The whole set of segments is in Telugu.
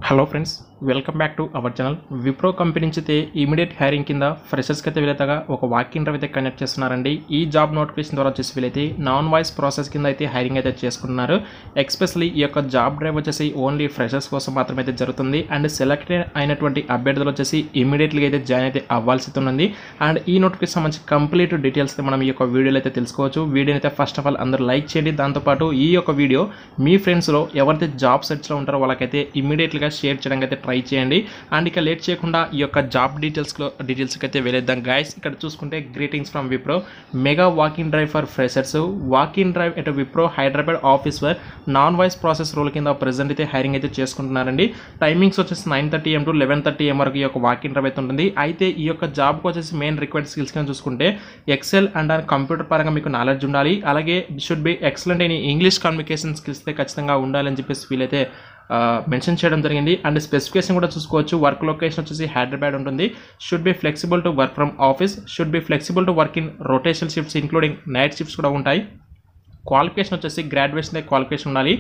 Hello friends, welcome back to our channel. Wipro company నుంచి అయితే ఇమీడియట్ హైరింగ్ కింద ఫ్రెషర్స్కి అయితే వీలైతే ఒక వాక్ ఇంటర్వ్యూ అయితే కండక్ట్ చేస్తున్నారండి. ఈ జాబ్ నోటిఫికేషన్ ద్వారా వచ్చేసి వీలైతే నాన్ వాయిస్ ప్రాసెస్ కింద అయితే హైరింగ్ అయితే చేసుకుంటున్నారు. ఎక్స్పెషల్లీ ఈ యొక్క జాబ్ డ్రైవ్ వచ్చేసి ఓన్లీ ఫ్రెషర్స్ కోసం మాత్రమే అయితే జరుగుతుంది. అండ్ సెలెక్ట్ అయినటువంటి అభ్యర్థులు వచ్చేసి ఇమీడియట్గా అయితే జాయిన్ అయితే అవ్వాల్సి ఉంది. అండ్ ఈ నోటిఫికేషన్ సంబంధించి కంప్లీట్ డీటెయిల్స్ అయితే మనం ఈ యొక్క వీడియోలో అయితే తెలుసుకోవచ్చు. వీడియోని అయితే ఫస్ట్ ఆఫ్ ఆల్ అందరూ లైక్ చేయండి. దాంతోపాటు ఈ యొక్క వీడియో మీ ఫ్రెండ్స్లో ఎవరైతే జాబ్ సెర్చ్లో ఉంటారో వాళ్ళకైతే ఇమీడియట్గా షేర్ చేయడానికి అయితే ట్రై చేయండి. అండ్ ఇక లేట్ చేయకుండా ఈ యొక్క జాబ్ డీటెయిల్స్కి అయితే వెళ్ళేద్దాం గైస్. ఇక్కడ చూసుకుంటే greetings from Wipro, mega walking drive for freshers, walking drive at Wipro Hyderabad office for non voice process role కింద ప్రెజెంట్ అయితే హైరింగ్ అయితే చేసుకుంటున్నారండి. టైమింగ్స్ వచ్చేసి 9:30 AM to 11:30 AM వరకు ఈ యొక్క వాకింగ్ డ్రైవ్ అయితే ఉంటుంది. అయితే ఈ యొక్క జాబ్కి వచ్చేసి మెయిన్ రిక్వైర్డ్ స్కిల్స్ కింద చూసుకుంటే ఎక్సెల్ అండ్ కంప్యూటర్ పరంగా మీకు నాలెడ్జ్ ఉండాలి. అలాగే should be excellent in English communication skills అయితే ఖచ్చితంగా ఉండాలని చెప్పేసి వీలైతే మెన్షన్ చేయడం జరిగింది. అండ్ స్పెసిఫికేషన్ కూడా చూసుకోవచ్చు. వర్క్ లొకేషన్ వచ్చేసి హైదరాబాద్ ఉంటుంది. Should be flexible to work from office, should be flexible to work in rotational shifts including night shifts కూడా ఉంటాయి. క్వాలిఫికేషన్ వచ్చేసి గ్రాడ్యుయేషన్ క్వాలిఫికేషన్ ఉండాలి.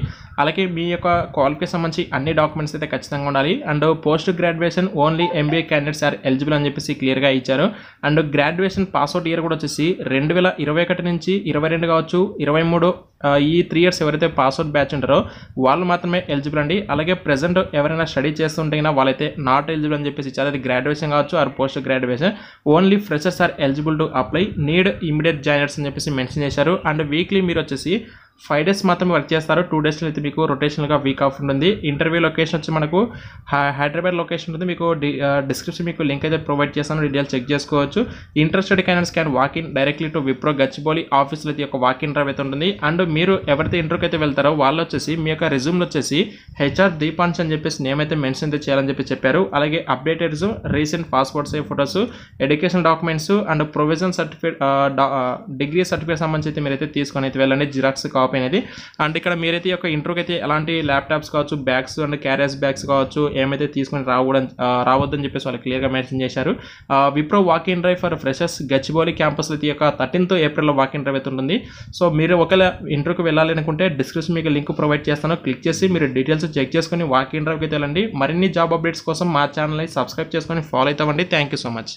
అలాగే మీ యొక్క క్వాలిఫికేషన్ సంబంధించి అన్ని డాక్యుమెంట్స్ అయితే ఖచ్చితంగా ఉండాలి. And post graduation only MBA candidates are eligible అని చెప్పేసి క్లియర్గా ఇచ్చారు. అండ్ గ్రాడ్యుయేషన్ పాస్అవుట్ ఇయర్ కూడా వచ్చేసి 2021 నుంచి 22 కావచ్చు, 23 ఈ 3 years ఎవరైతే పాస్అవుట్ బ్యాచ్ ఉంటారో వాళ్ళు మాత్రమే ఎలిజిబుల్ అండి. అలాగే ప్రెసెంట్ ఎవరైనా స్టడీ చేస్తుంటే వాళ్ళైతే నాట్ ఎలిజిబుల్ అని చెప్పేసి ఇచ్చారు. అది గ్రాడ్యుయేషన్ కావచ్చు or post graduation. Only freshers are eligible to apply, need immediate joiners అని చెప్పేసి మెన్షన్ చేశారు. అండ్ వీక్లీ మీరు వచ్చేసి 5 days మాత్రమే వర్క్ చేస్తారు. 2 days అయితే మీకు రొటేషనల్గా వీక్ ఆఫ్ ఉంటుంది. ఇంటర్వ్యూ లొకేషన్ వచ్చి మనకు హైదరాబాద్ లొకేషన్ ఉంటుంది. మీకు డిస్క్రిప్షన్ మీకు లింక్ అయితే ప్రొవైడ్ చేస్తాను, డీటెయిల్స్ చెక్ చేసుకోవచ్చు. Interested candidates can walk in directly to Wipro Gachibowli ఆఫీస్లో అయితే ఒక వాక్ ఇన్ డ్రైవ్ అయితే ఉంటుంది. అండ్ మీరు ఎవరైతే ఇంటర్వ్యూకి అయితే వెళ్తారో వాళ్ళు వచ్చేసి మీ యొక్క రెజ్యూమ్లో వచ్చేసి HR దీపాంశ్ అని చెప్పేసి నేమ్ అయితే మెన్షన్ అయితే చేయాలని చెప్పారు. అలాగే updated recent passport size photos, education documents and provision certificate, degree certificate సంబంధించి అయితే మీరైతే తీసుకొని అయితే వెళ్ళండి, జిరాక్స్ కాపీ అనేది. అండ్ ఇక్కడ మీరైతే ఒక ఇంటర్వ్యూకి అయితే ఎలాంటి ల్యాప్టాప్స్ కావచ్చు, బ్యాగ్స్ అండ్ క్యారియర్స్ బ్యాగ్స్ కావచ్చు ఏమైతే తీసుకొని రావద్దని చెప్పేసి వాళ్ళు క్లియర్గా మెన్షన్ చేశారు. Wipro walk in drive for freshers Gachibowli క్యాంపస్లో అయితే యొక్క 13th April walk in drive అయితే ఉంటుంది. సో మీరు ఒకవేళ ఇంటర్వ్యూకి వెళ్ళాలి అనుకుంటే డిస్క్రిప్షన్ మీకు లింక్ ప్రొవైడ్ చేస్తాను, క్లిక్ చేసి మీరు డీటెయిల్స్ చెక్ చేసుకొని వాక్ ఇన్ డ్రైవ్కి అయితే వెళ్ళండి. మరిన్ని జాబ్ అప్డేట్స్ కోసం మా ఛానల్ని సబ్స్క్రైబ్ చేసుకొని ఫాలో అవుతామండి. Thank you so much.